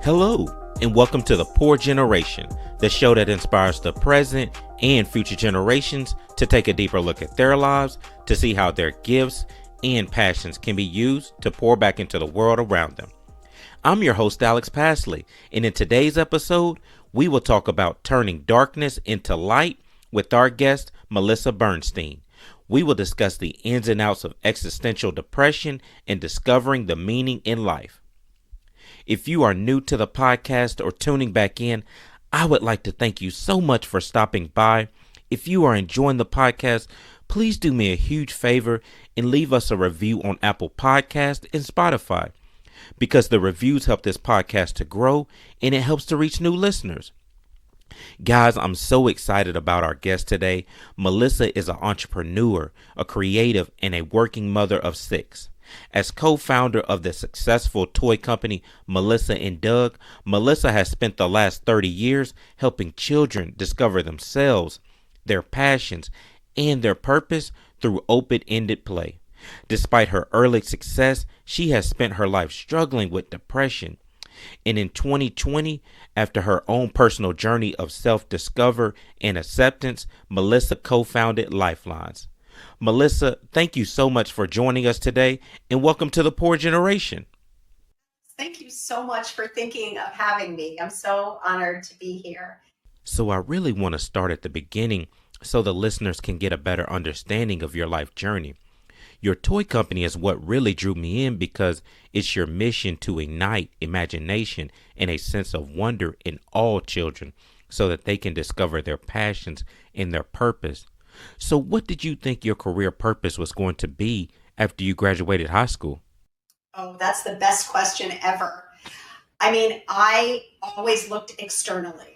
Hello, and welcome to The Poor Generation, the show that inspires the present and future generations to take a deeper look at their lives, to see how their gifts and passions can be used to pour back into the world around them. I'm your host, Alex Pasley, and in today's episode, we will talk about turning darkness into light with our guest, Melissa Bernstein. We will discuss the ins and outs of existential depression and discovering the meaning in life. If you are new to the podcast or tuning back in, I would like to thank you so much for stopping by. If you are enjoying the podcast, please do me a huge favor and leave us a review on Apple Podcasts and Spotify, because the reviews help this podcast to grow and it helps to reach new listeners. Guys, I'm so excited about our guest today. Melissa is an entrepreneur, a creative, and a working mother of 6. As co-founder of the successful toy company Melissa and Doug, Melissa has spent the last 30 years helping children discover themselves, their passions, and their purpose through open-ended play. Despite her early success, she has spent her life struggling with depression. And in 2020, after her own personal journey of self-discovery and acceptance, Melissa co-founded Lifelines. Melissa, thank you so much for joining us today, and welcome to The Poor Generation. Thank you so much for thinking of having me. I'm so honored to be here. So I really want to start at the beginning so the listeners can get a better understanding of your life journey. Your toy company is what really drew me in because it's your mission to ignite imagination and a sense of wonder in all children so that they can discover their passions and their purpose. So what did you think your career purpose was going to be after you graduated high school? Oh, that's the best question ever. I mean, I always looked externally,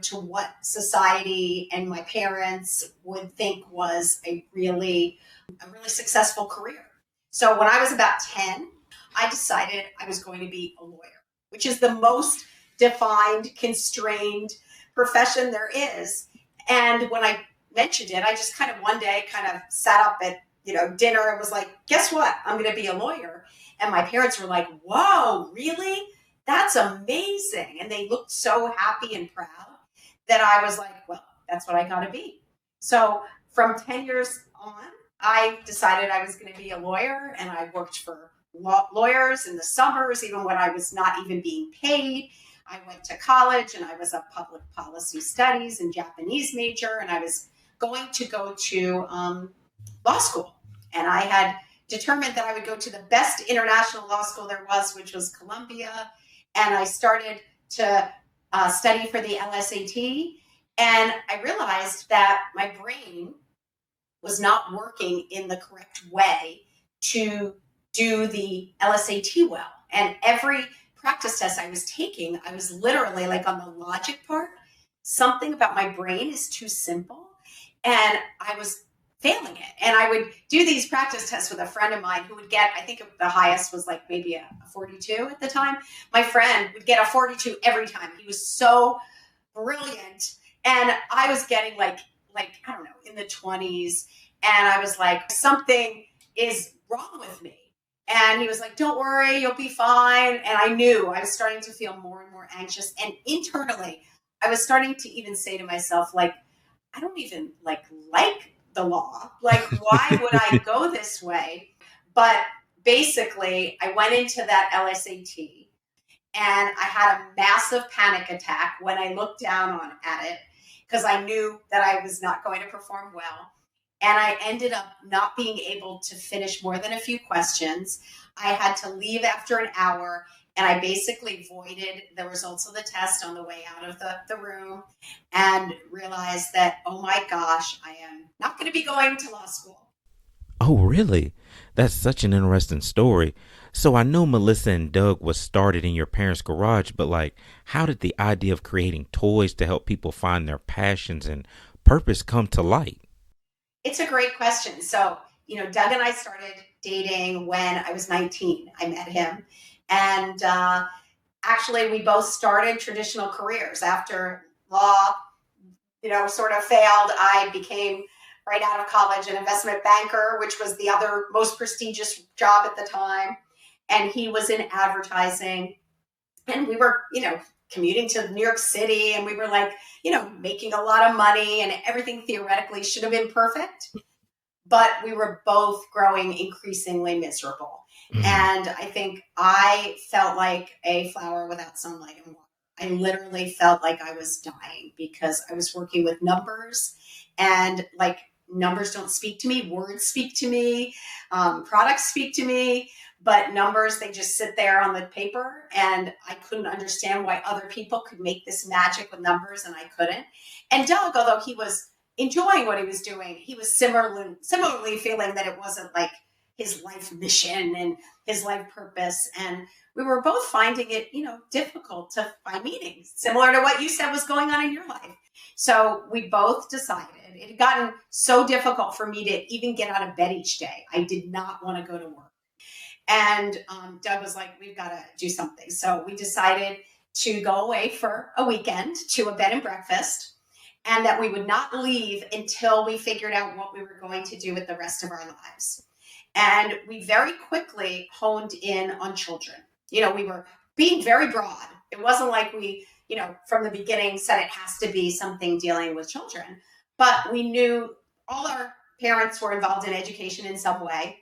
to what society and my parents would think was a really successful career. So when I was about 10, I decided I was going to be a lawyer, which is the most defined, constrained profession there is. And when I mentioned it, I just one day sat up at dinner and was like, guess what, I'm going to be a lawyer. And my parents were like, whoa, really? That's amazing. And they looked so happy and proud that I was like, well, that's what I got to be. So from 10 years on, I decided I was going to be a lawyer, and I worked for lawyers in the summers, even when I was not even being paid. I went to college and I was a public policy studies and Japanese major, and I was going to go to law school. And I had determined that I would go to the best international law school there was, which was Columbia. And I started to study for the LSAT. And I realized that my brain was not working in the correct way to do the LSAT well. And every practice test I was taking, I was literally like on the logic part, something about my brain is too simple. And I was failing it. And I would do these practice tests with a friend of mine who would get, I think the highest was like maybe a 42 at the time. My friend would get a 42 every time. He was so brilliant. And I was getting like, I don't know, in the 20s. And I was like, something is wrong with me. And he was like, don't worry, you'll be fine. And I knew I was starting to feel more and more anxious. And internally, I was starting to even say to myself, like, I don't even like the law. Like, why would I go this way? But basically, I went into that LSAT and I had a massive panic attack when I looked down at it because I knew that I was not going to perform well. And I ended up not being able to finish more than a few questions. I had to leave after an hour. And I basically voided the results of the test on the way out of the room and realized that, oh my gosh, I am not going to be going to law school. Oh, really? That's such an interesting story. So I know Melissa and Doug was started in your parents' garage, but how did the idea of creating toys to help people find their passions and purpose come to light? It's a great question. So, Doug and I started dating when I was 19. I met him. And actually, we both started traditional careers. After law, sort of failed, I became, right out of college, an investment banker, which was the other most prestigious job at the time. And he was in advertising. And we were, commuting to New York City, and we were like, making a lot of money, and everything theoretically should have been perfect. But we were both growing increasingly miserable. Mm. And I think I felt like a flower without sunlight and water. I literally felt like I was dying because I was working with numbers, and like numbers don't speak to me, words speak to me, products speak to me, but numbers, they just sit there on the paper. And I couldn't understand why other people could make this magic with numbers and I couldn't. And Doug, although he was enjoying what he was doing, he was similarly feeling that it wasn't like his life mission and his life purpose. And we were both finding it, difficult to find meaning, similar to what you said was going on in your life. So we both decided it had gotten so difficult for me to even get out of bed each day. I did not want to go to work. And Doug was like, we've got to do something. So we decided to go away for a weekend to a bed and breakfast, and that we would not leave until we figured out what we were going to do with the rest of our lives. And we very quickly honed in on children. We were being very broad. It wasn't like we, from the beginning said it has to be something dealing with children, but we knew all our parents were involved in education in some way.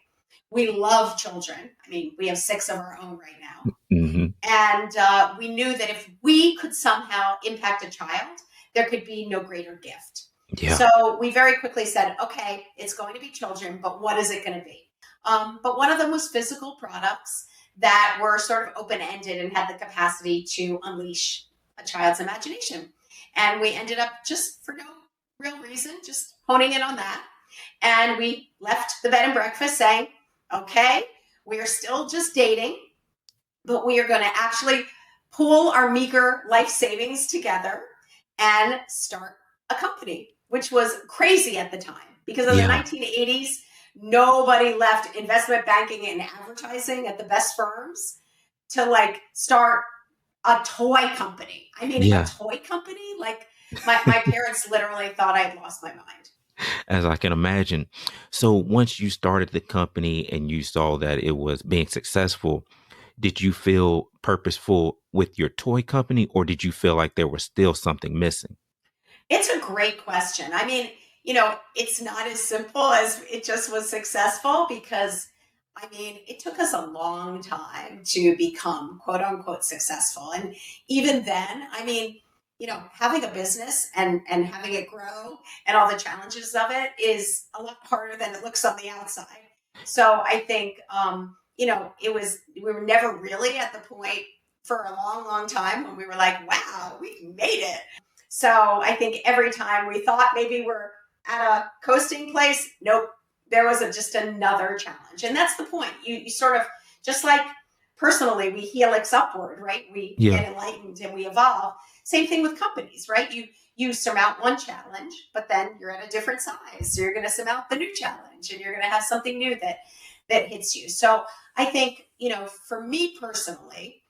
We love children. I mean, we have 6 of our own right now. Hmm. And we knew that if we could somehow impact a child, there could be no greater gift. Yeah. So we very quickly said, okay, it's going to be children, but what is it going to be? But one of them was physical products that were sort of open-ended and had the capacity to unleash a child's imagination. And we ended up, just for no real reason, just honing in on that. And we left the bed and breakfast saying, okay, we are still just dating, but we are going to actually pool our meager life savings together and start a company, which was crazy at the time because in the Yeah. 1980s, nobody left investment banking and advertising at the best firms to like start a toy company. I mean, a Yeah. toy company? Like my parents literally thought I had lost my mind. As I can imagine. So once you started the company and you saw that it was being successful, did you feel purposeful with your toy company, or did you feel like there was still something missing? It's a great question. I mean, it's not as simple as it just was successful because, I mean, it took us a long time to become quote unquote successful. And even then, I mean, having a business and having it grow and all the challenges of it is a lot harder than it looks on the outside. So I think, we were never really at the point for a long, long time when we were like, wow, we made it. So I think every time we thought maybe we're at a coasting place, nope, there was just another challenge. And that's the point. You sort of, just like personally, we helix upward, right? We Yeah. get enlightened and we evolve. Same thing with companies, right? You surmount one challenge, but then you're at a different size. So you're going to surmount the new challenge and you're going to have something new that hits you. So I think, for me personally,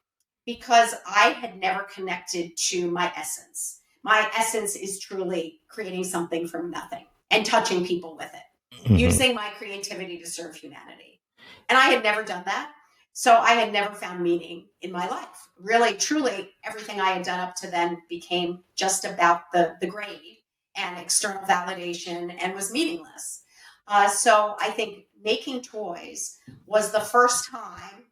because I had never connected to my essence. My essence is truly creating something from nothing and touching people with it, Hmm. using my creativity to serve humanity. And I had never done that. So I had never found meaning in my life. Really, truly, everything I had done up to then became just about the grade and external validation and was meaningless. So I think making toys was the first time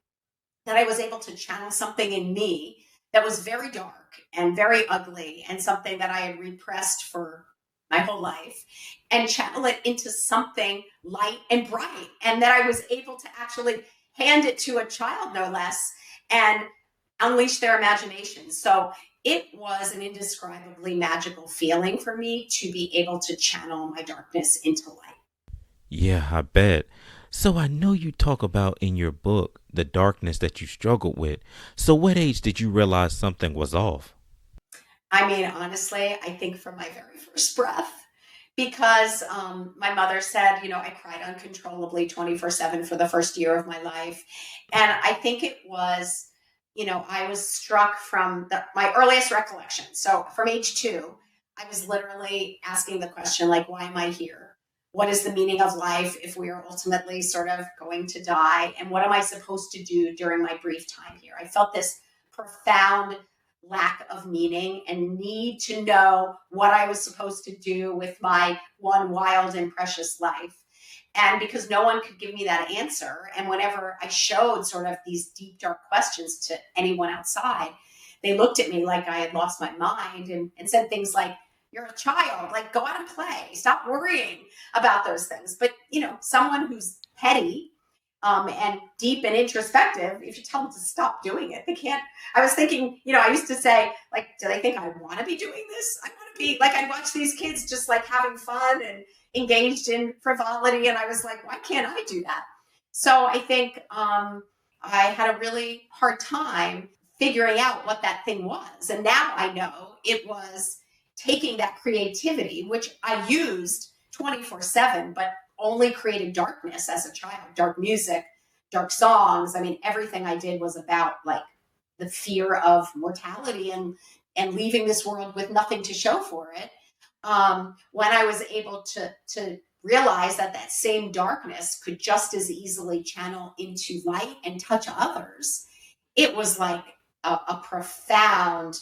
that I was able to channel something in me that was very dark and very ugly and something that I had repressed for my whole life and channel it into something light and bright. And that I was able to actually hand it to a child, no less, and unleash their imagination. So it was an indescribably magical feeling for me to be able to channel my darkness into light. Yeah, I bet. So I know you talk about in your book the darkness that you struggled with. So what age did you realize something was off? I mean, honestly, I think from my very first breath, because my mother said, I cried uncontrollably 24/7 for the first year of my life. And I think it was, I was struck from my earliest recollection. So from age 2, I was literally asking the question, like, why am I here? What is the meaning of life if we are ultimately sort of going to die? And what am I supposed to do during my brief time here? I felt this profound lack of meaning and need to know what I was supposed to do with my one wild and precious life. And because no one could give me that answer, and whenever I showed sort of these deep, dark questions to anyone outside, they looked at me like I had lost my mind and said things like, "You're a child, like go out and play. Stop worrying about those things." But, someone who's petty and deep and introspective, if you tell them to stop doing it, they can't. I was thinking, I used to say, like, do they think I want to be doing this? I want to be like, I'd watch these kids just like having fun and engaged in frivolity. And I was like, why can't I do that? So I think I had a really hard time figuring out what that thing was. And now I know it was taking that creativity, which I used 24/7, but only created darkness as a child, dark music, dark songs. I mean, everything I did was about like the fear of mortality and leaving this world with nothing to show for it. When I was able to realize that same darkness could just as easily channel into light and touch others, it was like a profound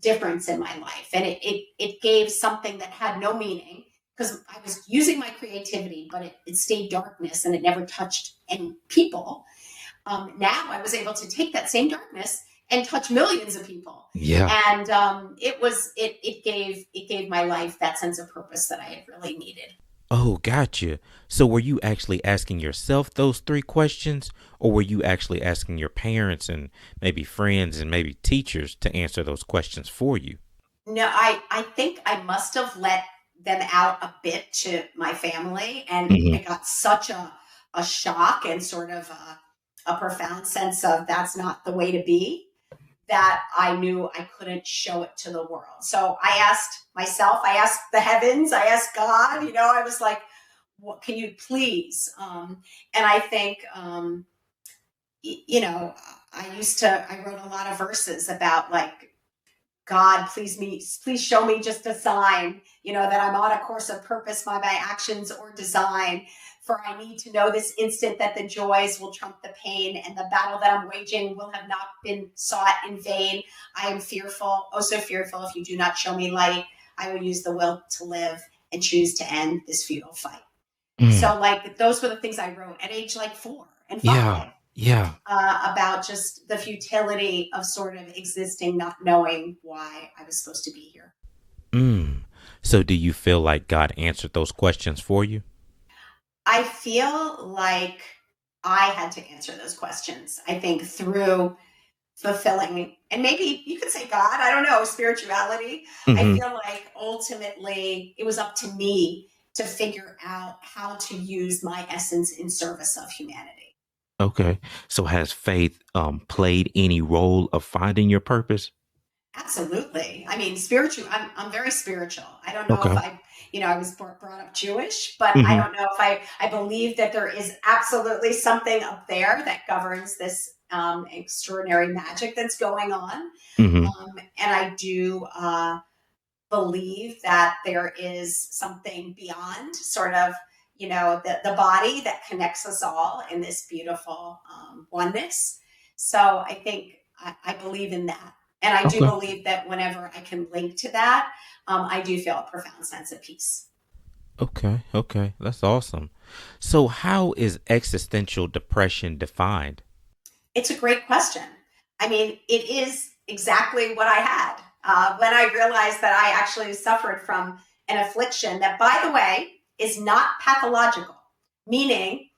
difference in my life. And it gave something that had no meaning because I was using my creativity, but it stayed darkness and it never touched any people. Now I was able to take that same darkness and touch millions of people. Yeah. And it gave my life that sense of purpose that I had really needed. Oh, gotcha. So were you actually asking yourself those three questions, or were you actually asking your parents and maybe friends and maybe teachers to answer those questions for you? No, I think I must have let them out a bit to my family, and Hmm. I got such a shock and sort of a profound sense of that's not the way to be, that I knew I couldn't show it to the world. So I asked myself, I asked the heavens, I asked God, I was like, what can you please? And I think, I wrote a lot of verses about like, God, please show me just a sign, that I'm on a course of purpose by my actions or design. For I need to know this instant that the joys will trump the pain, and the battle that I'm waging will have not been sought in vain. I am fearful, oh so fearful, if you do not show me light. I will use the will to live and choose to end this futile fight. Mm. So, like, those were the things I wrote at age like 4 and Yeah. 5, Yeah. about just the futility of sort of existing, not knowing why I was supposed to be here. Mm. So do you feel like God answered those questions for you? I feel like I had to answer those questions, I think, through fulfilling, and maybe you could say God, I don't know, spirituality. I Hmm. feel like ultimately it was up to me to figure out how to use my essence in service of humanity. Okay. So has faith played any role of finding your purpose? Absolutely. I mean, spiritual. I'm very spiritual. I don't know if Okay. I was brought up Jewish, but I Hmm. don't know if I believe that there is absolutely something up there that governs this extraordinary magic that's going on. Hmm. And I do believe that there is something beyond sort of, the body that connects us all in this beautiful oneness. So I think I believe in that. And I do Okay. believe that whenever I can link to that, I do feel a profound sense of peace. Okay. Okay. That's awesome. So how is existential depression defined? It's a great question. I mean, it is exactly what I had when I realized that I actually suffered from an affliction that, by the way, is not pathological, meaning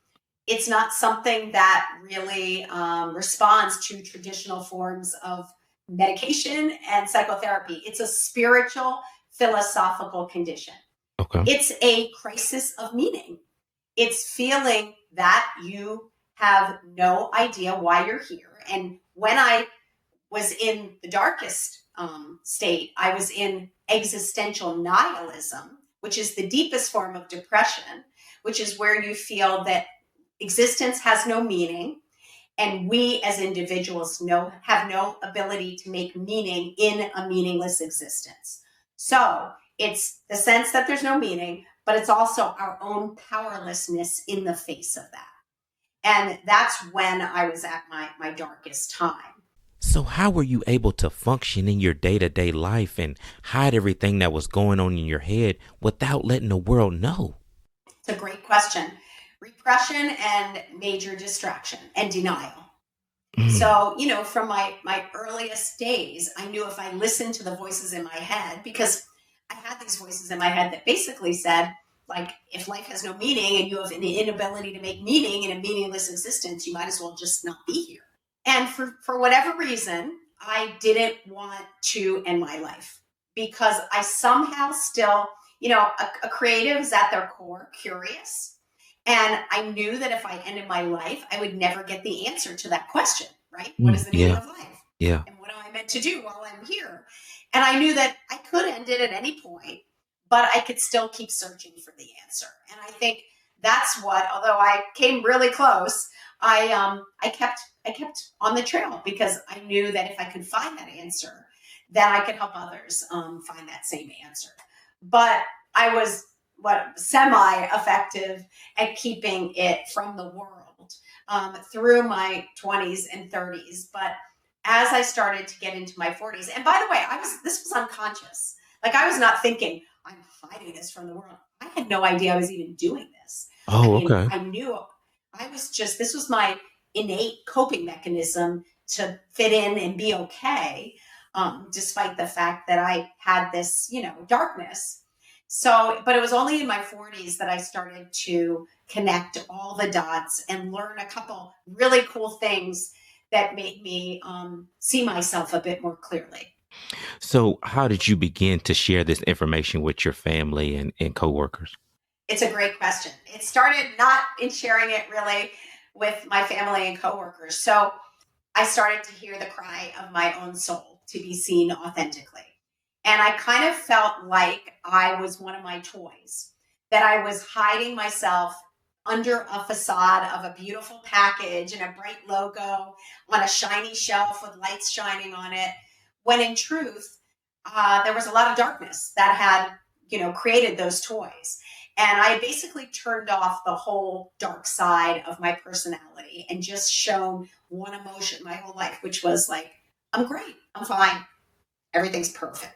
it's not something that really responds to traditional forms of medication and psychotherapy. It's a spiritual, philosophical condition. Okay. It's a crisis of meaning. It's feeling that you have no idea why you're here. And when I was in the darkest state, I was in existential nihilism, which is the deepest form of depression, which is where you feel that existence has no meaning, and we as individuals have no ability to make meaning in a meaningless existence. So it's the sense that there's no meaning, but it's also our own powerlessness in the face of that. And that's when I was at my darkest time. So how were you able to function in your day-to-day life and hide everything that was going on in your head without letting the world know? It's a great question. Repression and major distraction and denial. Mm, So, from my earliest days, I knew if I listened to the voices in my head, because I had these voices in my head that basically said, like, if life has no meaning and you have an inability to make meaning in a meaningless existence, you might as well just not be here. And for whatever reason, I didn't want to end my life because I somehow still, a creative is at their core curious. And I knew that if I ended my life, I would never get the answer to that question, right? What is the meaning yeah, of life? yeah. And what am I meant to do while I'm here? And I knew that I could end it at any point, but I could still keep searching for the answer. And I think that's what, although I came really close, I kept on the trail because I knew that if I could find that answer, then I could help others find that same answer. But I was semi effective at keeping it from the world through my 20s and 30s. But as I started to get into my 40s, and by the way, this was unconscious. Like I was not thinking I'm hiding this from the world. I had no idea I was even doing this. I Oh, mean, okay. I knew this was my innate coping mechanism to fit in and be okay, despite the fact that I had this, darkness. So, but it was only in my 40s that I started to connect all the dots and learn a couple really cool things that made me see myself a bit more clearly. So how did you begin to share this information with your family and coworkers? It's a great question. It started not in sharing it really with my family and coworkers. So I started to hear the cry of my own soul to be seen authentically. And I kind of felt like I was one of my toys, that I was hiding myself under a facade of a beautiful package and a bright logo on a shiny shelf with lights shining on it, when in truth, there was a lot of darkness that had, created those toys. And I basically turned off the whole dark side of my personality and just shown one emotion my whole life, which was like, I'm great, I'm fine, everything's perfect.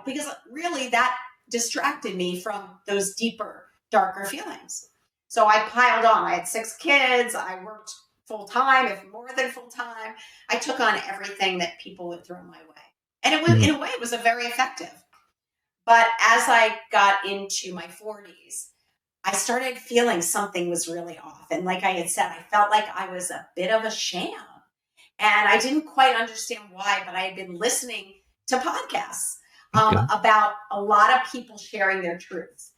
Because really that distracted me from those deeper, darker feelings. So I piled on. I had 6 kids. I worked full time, if more than full time. I took on everything that people would throw my way. And it was, Mm, in a way, it was a very effective. But as I got into my 40s, I started feeling something was really off. And like I had said, I felt like I was a bit of a sham. And I didn't quite understand why, but I had been listening to podcasts okay. about a lot of people sharing their truths.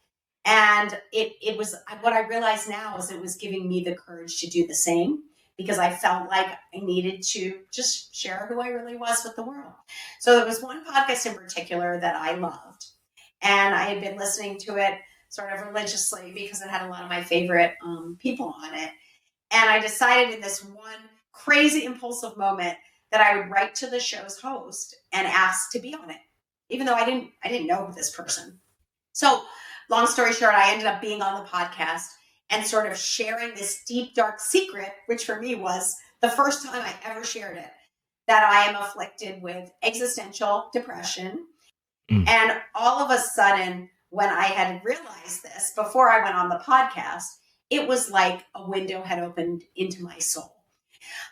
And it was what I realize now is it was giving me the courage to do the same because I felt like I needed to just share who I really was with the world. So there was one podcast in particular that I loved. And I had been listening to it sort of religiously because it had a lot of my favorite people on it. And I decided in this one crazy impulsive moment that I would write to the show's host and ask to be on it, even though I didn't know this person. So, long story short, I ended up being on the podcast and sort of sharing this deep, dark secret, which for me was the first time I ever shared it, that I am afflicted with existential depression. Mm. And all of a sudden, when I had realized this before I went on the podcast, it was like a window had opened into my soul.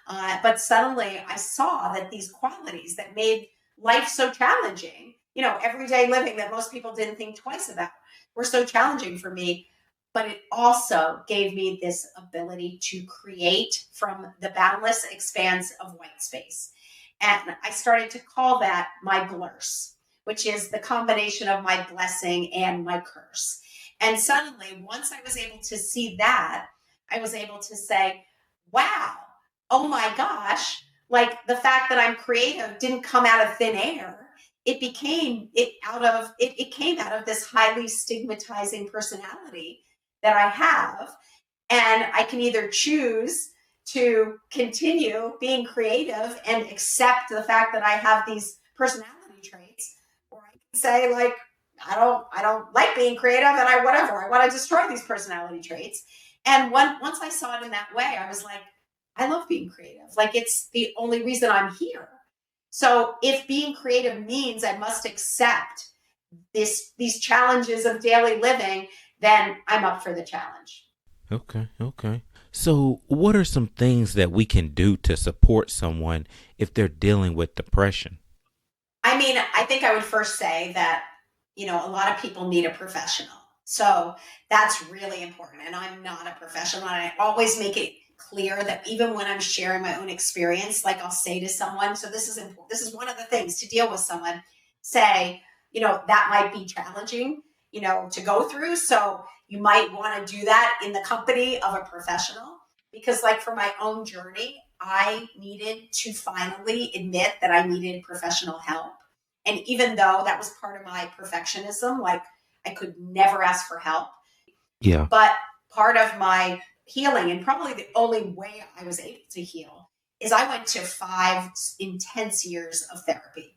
But suddenly I saw that these qualities that made life so challenging, everyday living that most people didn't think twice about, were so challenging for me. But it also gave me this ability to create from the boundless expanse of white space. And I started to call that my blurse, which is the combination of my blessing and my curse. And suddenly, once I was able to see that, I was able to say, wow, oh my gosh, like the fact that I'm creative didn't come out of thin air. It came out of this highly stigmatizing personality that I have. And I can either choose to continue being creative and accept the fact that I have these personality traits, or I can say like, I don't like being creative and I want to destroy these personality traits. And once I saw it in that way, I was like, I love being creative. Like, it's the only reason I'm here. So if being creative means I must accept these challenges of daily living, then I'm up for the challenge. Okay, okay. So, what are some things that we can do to support someone if they're dealing with depression? I mean, I think I would first say that, a lot of people need a professional. So that's really important. And I'm not a professional. And I always make it clear that even when I'm sharing my own experience, like I'll say to someone, so this is important. This is one of the things to deal with someone, say, that might be challenging, to go through. So you might want to do that in the company of a professional, because like for my own journey, I needed to finally admit that I needed professional help. And even though that was part of my perfectionism, like I could never ask for help, Yeah. but part of my healing, and probably the only way I was able to heal, is I went to 5 intense years of therapy,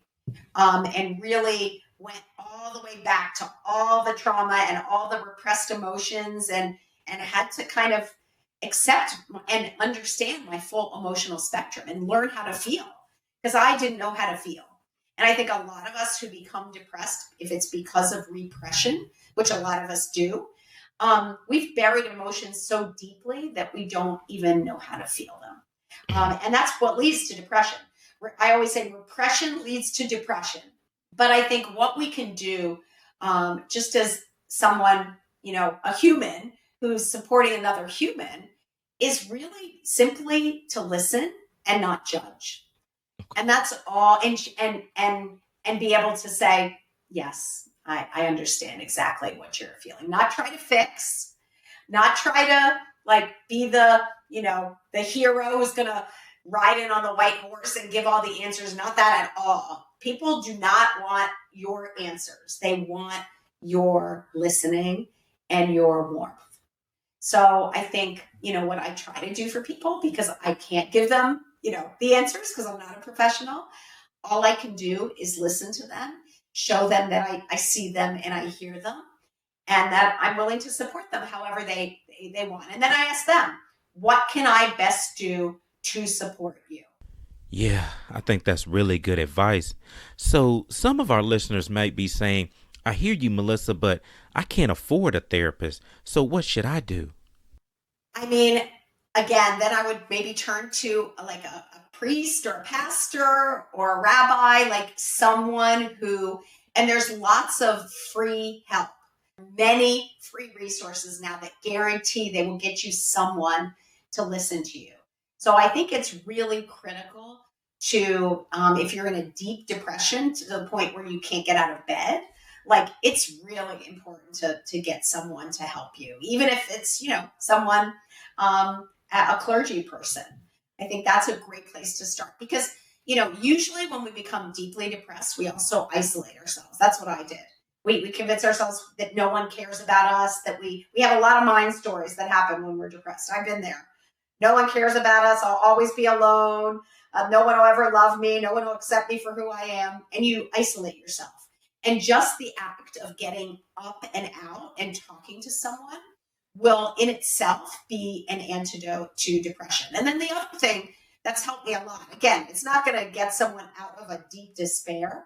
and really went all the way back to all the trauma and all the repressed emotions, and had to kind of accept and understand my full emotional spectrum and learn how to feel, because I didn't know how to feel. And I think a lot of us who become depressed, if it's because of repression, which a lot of us do, we've buried emotions so deeply that we don't even know how to feel them. And that's what leads to depression. I always say repression leads to depression. But I think what we can do, just as someone, a human who's supporting another human, is really simply to listen and not judge. And that's all. And be able to say, yes, I understand exactly what you're feeling. Not try to fix, not try to like be the hero who's going to ride in on the white horse and give all the answers. Not that at all. People do not want your answers. They want your listening and your warmth. So I think, what I try to do for people, because I can't give them, the answers because I'm not a professional, all I can do is listen to them, show them that I see them and I hear them, and that I'm willing to support them however they want. And then I ask them, what can I best do to support you? Yeah, I think that's really good advice. So, some of our listeners might be saying, I hear you, Melissa, but I can't afford a therapist. So, what should I do? I mean, again, then I would maybe turn to like a priest or a pastor or a rabbi, like someone who, and there's lots of free help, many free resources now that guarantee they will get you someone to listen to you. So I think it's really critical to, if you're in a deep depression to the point where you can't get out of bed, like it's really important to get someone to help you, even if it's, someone, a clergy person. I think that's a great place to start, because, usually when we become deeply depressed, we also isolate ourselves. That's what I did. We convince ourselves that no one cares about us, that we have a lot of mind stories that happen when we're depressed. I've been there. No one cares about us. I'll always be alone. No one will ever love me. No one will accept me for who I am. And you isolate yourself. And just the act of getting up and out and talking to someone will in itself be an antidote to depression. And then the other thing that's helped me a lot, again, it's not going to get someone out of a deep despair,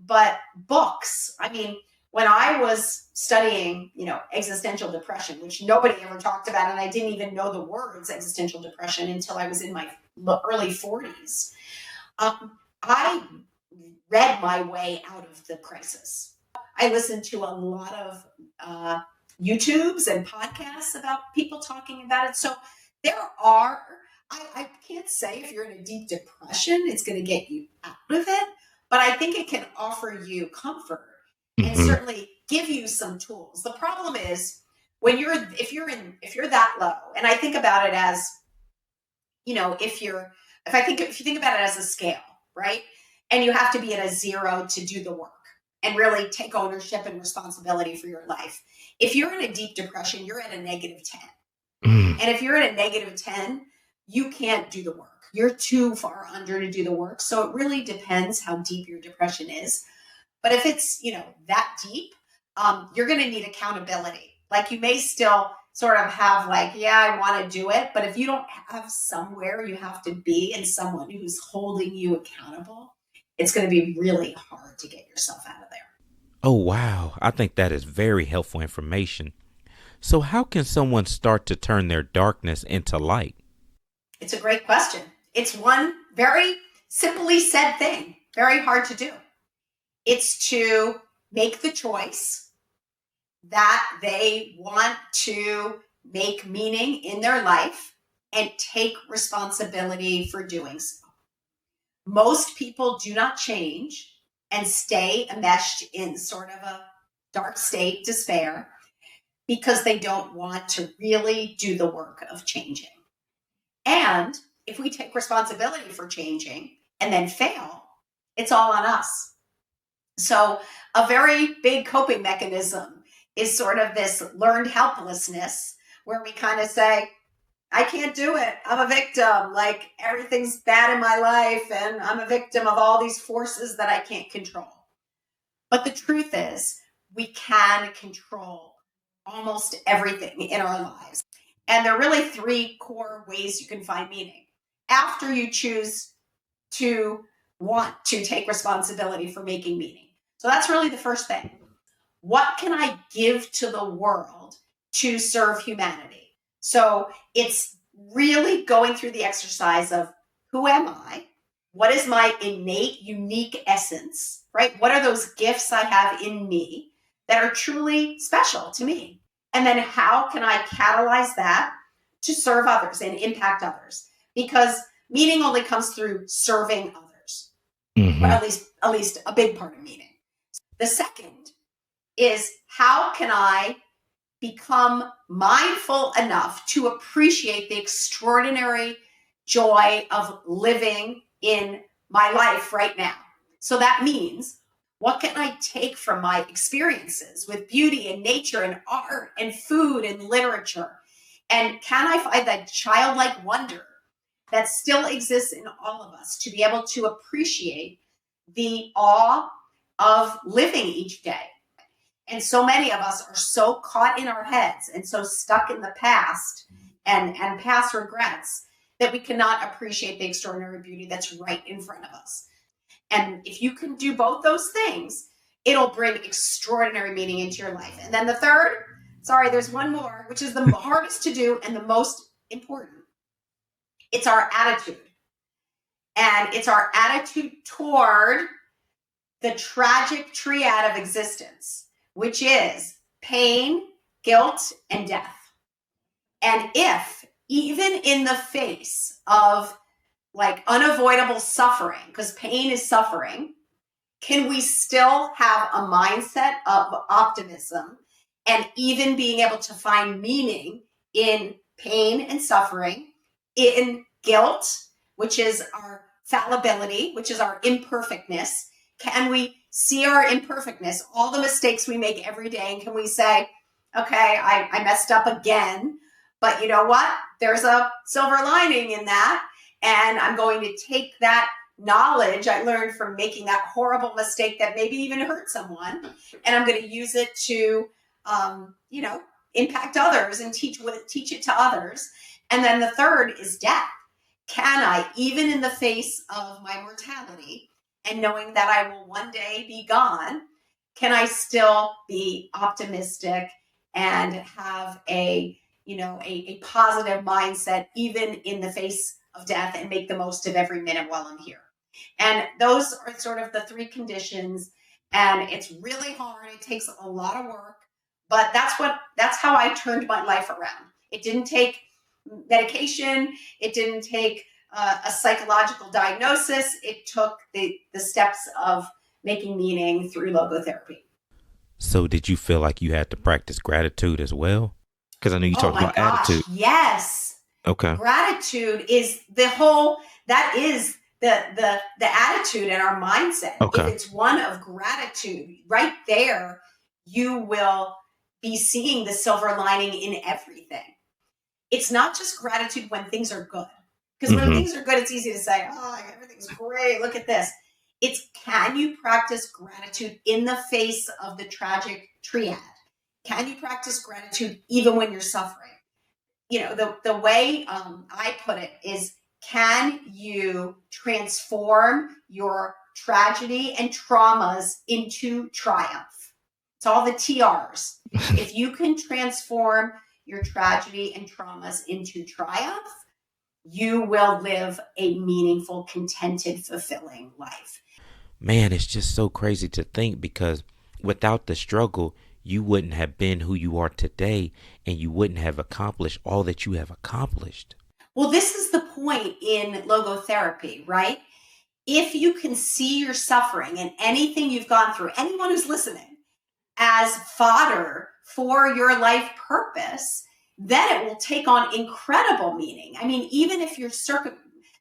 but books. I mean, when I was studying, existential depression, which nobody ever talked about, and I didn't even know the words existential depression until I was in my early 40s, I read my way out of the crisis. I listened to a lot of YouTubes and podcasts about people talking about it. So there are, I can't say if you're in a deep depression, it's going to get you out of it, but I think it can offer you comfort and Hmm. certainly give you some tools. The problem is when if you're that low, and I think about it as, if you think about it as a scale, right? And you have to be at a 0 to do the work and really take ownership and responsibility for your life. If you're in a deep depression, you're at a -10. Mm. And if you're at a -10, you can't do the work. You're too far under to do the work. So it really depends how deep your depression is. But if it's, that deep, you're going to need accountability. Like you may still sort of have like, yeah, I want to do it. But if you don't have somewhere you have to be and someone who's holding you accountable, it's going to be really hard to get yourself out of there. Oh, wow. I think that is very helpful information. So, how can someone start to turn their darkness into light? It's a great question. It's one very simply said thing, very hard to do. It's to make the choice that they want to make meaning in their life and take responsibility for doing so. Most people do not change and stay enmeshed in sort of a dark state, despair, because they don't want to really do the work of changing. And if we take responsibility for changing and then fail, it's all on us. So a very big coping mechanism is sort of this learned helplessness where we kind of say, I can't do it. I'm a victim. Like everything's bad in my life and I'm a victim of all these forces that I can't control. But the truth is we can control almost everything in our lives. And there are really three core ways you can find meaning. After you choose to want to take responsibility for making meaning. So that's really the first thing. What can I give to the world to serve humanity? So it's really going through the exercise of who am I? What is my innate, unique essence, right? What are those gifts I have in me that are truly special to me? And then how can I catalyze that to serve others and impact others? Because meaning only comes through serving others, or at least a big part of meaning. The second is how can I become mindful enough to appreciate the extraordinary joy of living in my life right now? So that means, what can I take from my experiences with beauty and nature and art and food and literature? And can I find that childlike wonder that still exists in all of us to be able to appreciate the awe of living each day? And so many of us are so caught in our heads and so stuck in the past and past regrets that we cannot appreciate the extraordinary beauty that's right in front of us. And if you can do both those things, it'll bring extraordinary meaning into your life. And then the third, there's one more, which is the hardest to do and the most important. It's our attitude. And it's our attitude toward the tragic triad of existence, which is pain, guilt, and death. And if, even in the face of like unavoidable suffering, because pain is suffering, can we still have a mindset of optimism and even being able to find meaning in pain and suffering, in guilt, which is our fallibility, which is our imperfectness? Can we see our imperfectness, all the mistakes we make every day, and can we say, okay, I messed up again, but you know what? There's a silver lining in that, and I'm going to take that knowledge I learned from making that horrible mistake that maybe even hurt someone, and I'm going to use it to, impact others and teach it to others. And then the third is death. Can I, even in the face of my mortality and knowing that I will one day be gone, can I still be optimistic and have a positive mindset even in the face of death and make the most of every minute while I'm here? And those are sort of the three conditions. And it's really hard. It takes a lot of work, but that's how I turned my life around. It didn't take medication. It didn't take a psychological diagnosis. It took the steps of making meaning through logotherapy. So did you feel like you had to practice gratitude as well? Because I know you talked about attitude. Yes. Okay. Gratitude is that is the attitude and our mindset. Okay. If it's one of gratitude, right there, you will be seeing the silver lining in everything. It's not just gratitude when things are good. Because when things are good, it's easy to say, oh, everything's great. Look at this. It's, can you practice gratitude in the face of the tragic triad? Can you practice gratitude even when you're suffering? The way I put it is, can you transform your tragedy and traumas into triumph? It's all the TRs. If you can transform your tragedy and traumas into triumph, you will live a meaningful, contented, fulfilling life. Man, it's just so crazy to think because without the struggle, you wouldn't have been who you are today and you wouldn't have accomplished all that you have accomplished. Well, this is the point in logotherapy, right? If you can see your suffering and anything you've gone through, anyone who's listening, as fodder for your life purpose, then it will take on incredible meaning. I mean, even if you're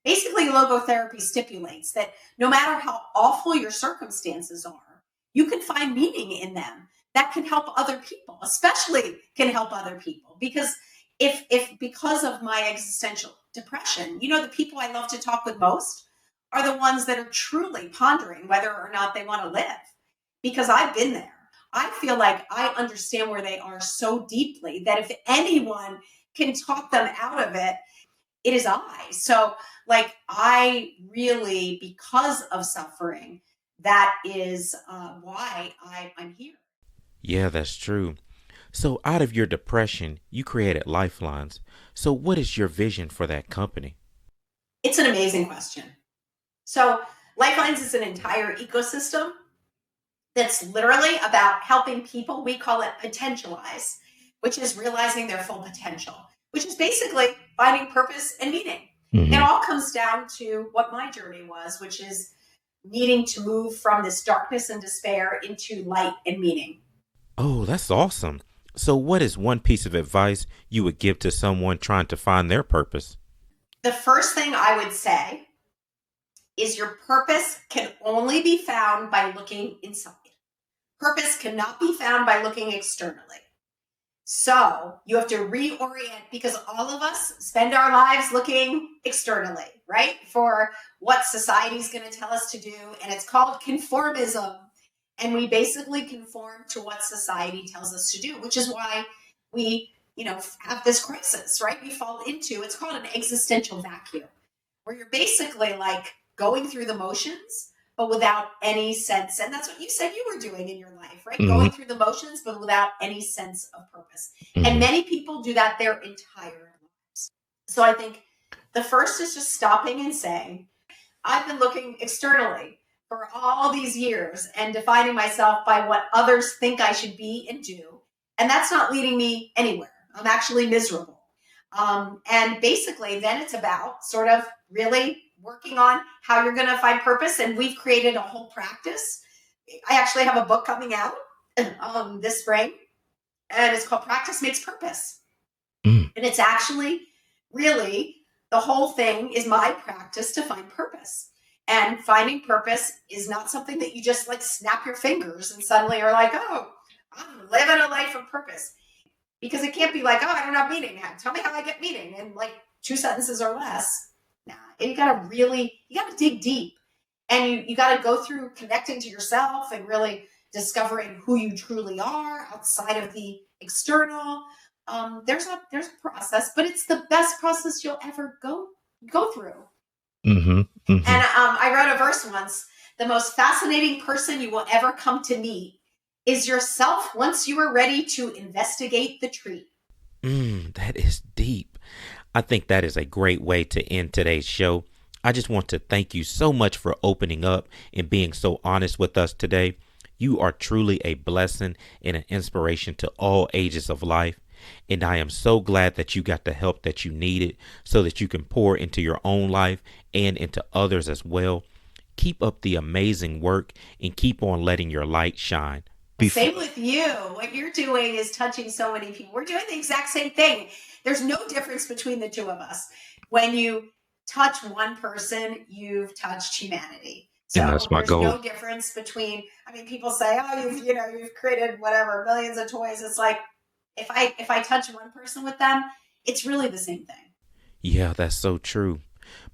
basically logotherapy stipulates that no matter how awful your circumstances are, you can find meaning in them that can help other people, especially can help other people. Because if because of my existential depression, the people I love to talk with most are the ones that are truly pondering whether or not they want to live, because I've been there. I feel like I understand where they are so deeply that if anyone can talk them out of it, it is I. So, I really, because of suffering, that is why I'm here. Yeah, that's true. So, out of your depression, you created Lifelines. So, what is your vision for that company? It's an amazing question. So, Lifelines is an entire ecosystem that's literally about helping people. We call it potentialize, which is realizing their full potential, which is basically finding purpose and meaning. It all comes down to what my journey was, which is needing to move from this darkness and despair into light and meaning. Oh, that's awesome. So, what is one piece of advice you would give to someone trying to find their purpose? The first thing I would say is your purpose can only be found by looking inside. Purpose cannot be found by looking externally. So you have to reorient, because all of us spend our lives looking externally, right? For what society's going to tell us to do. And it's called conformism. And we basically conform to what society tells us to do, which is why we, have this crisis, right? We fall into, it's called an existential vacuum, where you're basically like going through the motions, but without any sense. And that's what you said you were doing in your life, right? Going through the motions, but without any sense of purpose. And many people do that their entire lives. So I think the first is just stopping and saying, I've been looking externally for all these years and defining myself by what others think I should be and do. And that's not leading me anywhere. I'm actually miserable. And basically, then it's about sort of really working on how you're going to find purpose. And we've created a whole practice. I actually have a book coming out this spring, and it's called Practice Makes Purpose. And it's actually really, the whole thing is my practice to find purpose. And finding purpose is not something that you just like snap your fingers and suddenly are like, oh, I'm living a life of purpose. Because it can't be like, oh, I don't have meaning. Tell me how I get meaning in like 2 sentences or less. Nah, you got to dig deep. And you got to go through connecting to yourself and really discovering who you truly are outside of the external. There's a process, but it's the best process you'll ever go through. And I wrote a verse once: the most fascinating person you will ever come to meet is yourself once you are ready to investigate the tree. That is deep. I think that is a great way to end today's show. I just want to thank you so much for opening up and being so honest with us today. You are truly a blessing and an inspiration to all ages of life. And I am so glad that you got the help that you needed so that you can pour into your own life and into others as well. Keep up the amazing work and keep on letting your light shine. Same with you. What you're doing is touching so many people. We're doing the exact same thing. There's no difference between the two of us. When you touch one person, you've touched humanity. So And that's my there's goal. no difference between, people say, oh, you've created whatever, millions of toys. It's like, if I touch one person with them, it's really the same thing. Yeah, that's so true.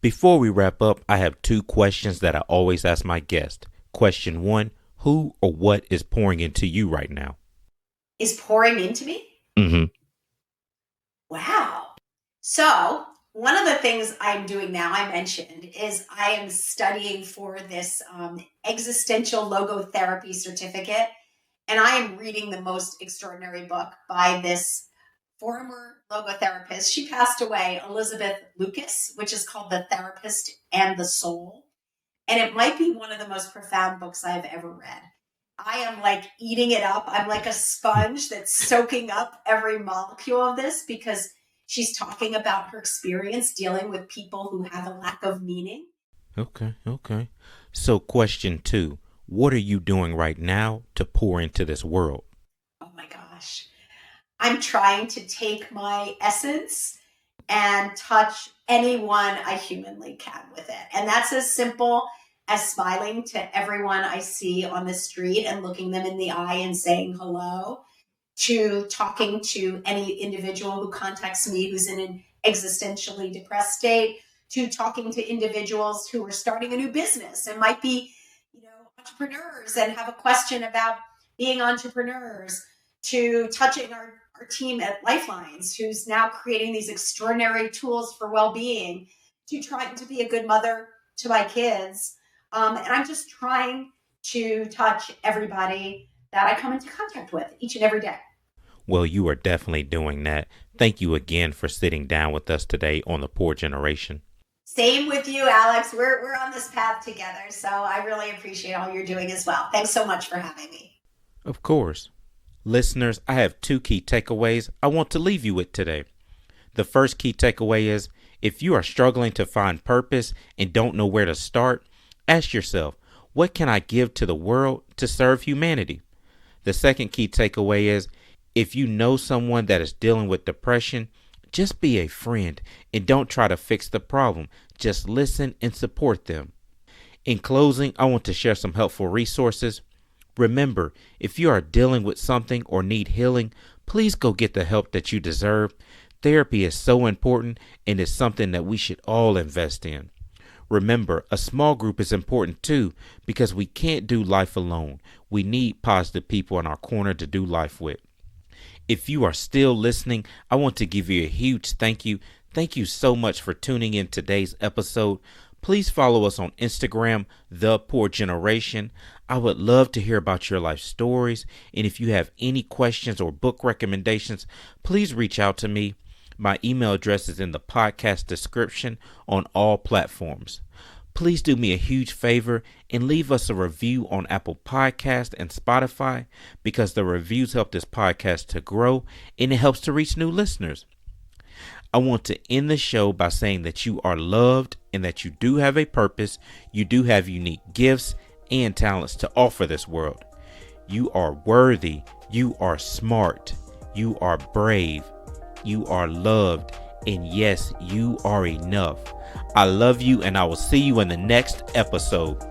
Before we wrap up, I have 2 questions that I always ask my guests. Question 1, who or what is pouring into you right now? is pouring into me. Mm-hmm. Wow. So one of the things I'm doing now, I mentioned, is I am studying for this existential logotherapy certificate. And I am reading the most extraordinary book by this former logotherapist. She passed away, Elizabeth Lucas, which is called The Therapist and the Soul. And it might be one of the most profound books I've ever read. I am like eating it up. I'm like a sponge that's soaking up every molecule of this because she's talking about her experience dealing with people who have a lack of meaning. Okay. So question 2, what are you doing right now to pour into this world? Oh my gosh. I'm trying to take my essence and touch anyone I humanly can with it. And that's as simple as smiling to everyone I see on the street and looking them in the eye and saying hello, to talking to any individual who contacts me who's in an existentially depressed state, to talking to individuals who are starting a new business and might be, entrepreneurs and have a question about being entrepreneurs, to touching our team at Lifelines, who's now creating these extraordinary tools for well-being, to trying to be a good mother to my kids. And I'm just trying to touch everybody that I come into contact with each and every day. Well, you are definitely doing that. Thank you again for sitting down with us today on The Poor Generation. Same with you, Alex. We're on this path together, so I really appreciate all you're doing as well. Thanks so much for having me. Of course. Listeners, I have 2 key takeaways I want to leave you with today. The first key takeaway is, if you are struggling to find purpose and don't know where to start, ask yourself, what can I give to the world to serve humanity? The second key takeaway is, if you know someone that is dealing with depression, just be a friend and don't try to fix the problem. Just listen and support them. In closing, I want to share some helpful resources. Remember, if you are dealing with something or need healing, please go get the help that you deserve. Therapy is so important and is something that we should all invest in. Remember, a small group is important too because we can't do life alone. We need positive people in our corner to do life with. If you are still listening, I want to give you a huge thank you. Thank you so much for tuning in today's episode. Please follow us on Instagram, The Poor Generation. I would love to hear about your life stories. And if you have any questions or book recommendations, please reach out to me. My email address is in the podcast description on all platforms. Please do me a huge favor and leave us a review on Apple Podcast and Spotify because the reviews help this podcast to grow and it helps to reach new listeners. I want to end the show by saying that you are loved and that you do have a purpose. You do have unique gifts and talents to offer this world. You are worthy. You are smart. You are brave. You are loved. And yes, you are enough. I love you and I will see you in the next episode.